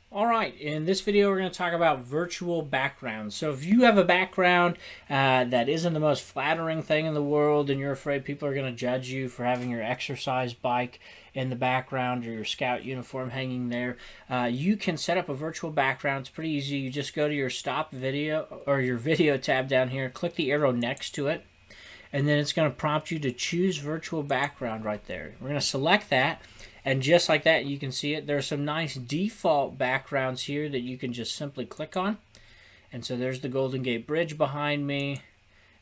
Alright, in this video we're going to talk about virtual backgrounds. So if you have a background that isn't the most flattering thing in the world and you're afraid people are going to judge you for having your exercise bike in the background or your scout uniform hanging there, you can set up a virtual background. It's pretty easy. You just go to your stop video or your video tab down here, click the arrow next to it, and then it's going to prompt you to choose virtual background right there. We're going to select that. And just like that, you can see it. There are some nice default backgrounds here that you can just simply click on. And so there's the Golden Gate Bridge behind me.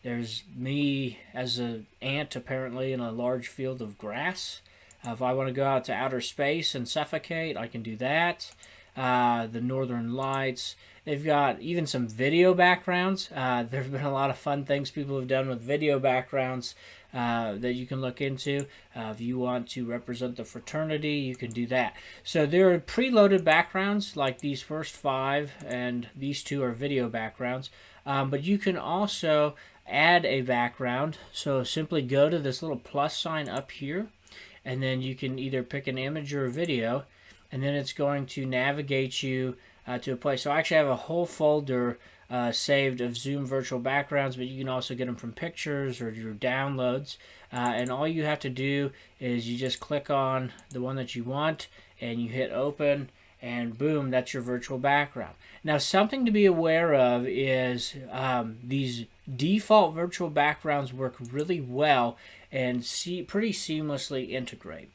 There's me as an ant, apparently, in a large field of grass. If I want to go out to outer space and suffocate, I can do that. The Northern Lights. They've got even some video backgrounds. There have been a lot of fun things people have done with video backgrounds that you can look into. If you want to represent the fraternity, you can do that. So there are preloaded backgrounds like these first 5, and these 2 are video backgrounds. But you can also add a background. So simply go to this little plus sign up here, and then you can either pick an image or a video, and then it's going to navigate you to a place. So I actually have a whole folder saved of Zoom virtual backgrounds, but you can also get them from pictures or your downloads. And all you have to do is you just click on the one that you want and you hit open, and boom, that's your virtual background. Now, something to be aware of is these default virtual backgrounds work really well and pretty seamlessly integrate.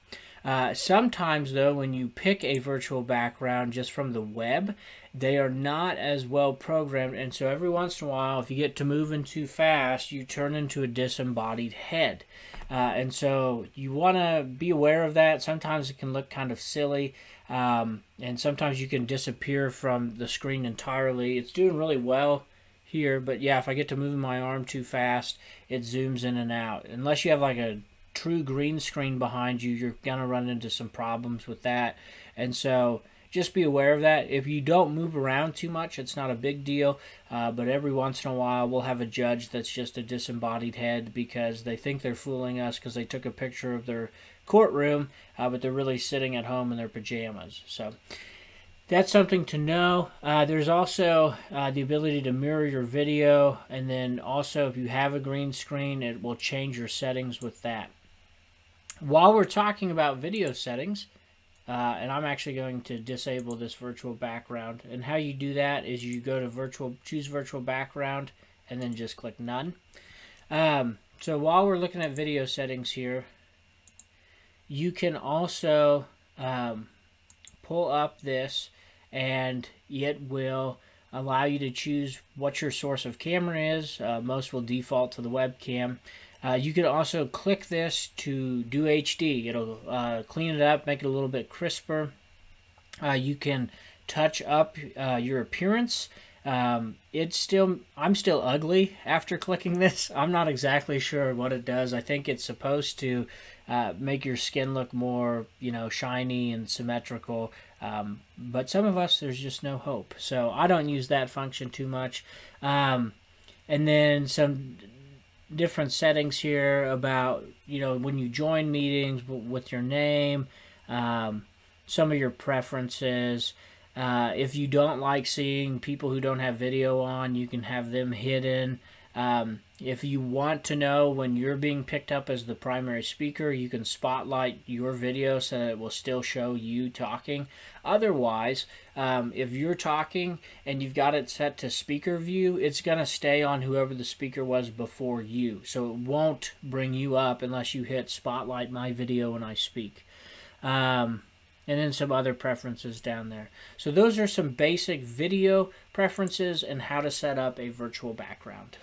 Sometimes, though, when you pick a virtual background just from the web, they are not as well programmed, and so every once in a while, if you get to moving too fast, you turn into a disembodied head. And so you want to be aware of that. Sometimes it can look kind of silly, and sometimes you can disappear from the screen entirely. It's doing really well here, but yeah, if I get to moving my arm too fast, it zooms in and out. Unless you have like a true green screen behind you, you're gonna run into some problems with that. And so just be aware of that. If you don't move around too much, it's not a big deal, but every once in a while we'll have a judge that's just a disembodied head because they think they're fooling us because they took a picture of their courtroom, but they're really sitting at home in their pajamas. So that's something to know. There's also the ability to mirror your video, and then also if you have a green screen, it will change your settings with that. While we're talking about video settings, and I'm actually going to disable this virtual background, and how you do that is you go to choose virtual background, and then just click none. So while we're looking at video settings here, you can also pull up this, and it will allow you to choose what your source of camera is. Most will default to the webcam. You can also click this to do HD. It'll clean it up, make it a little bit crisper. You can touch up your appearance. I'm still ugly after clicking this. I'm not exactly sure what it does. I think it's supposed to make your skin look more, shiny and symmetrical. But some of us, there's just no hope. So I don't use that function too much. And then some different settings here about, when you join meetings with your name, some of your preferences. If you don't like seeing people who don't have video on, you can have them hidden. If you want to know when you're being picked up as the primary speaker, you can spotlight your video so that it will still show you talking. Otherwise, if you're talking and you've got it set to speaker view, it's going to stay on whoever the speaker was before you. So it won't bring you up unless you hit spotlight my video when I speak. And then some other preferences down there. So those are some basic video preferences and how to set up a virtual background.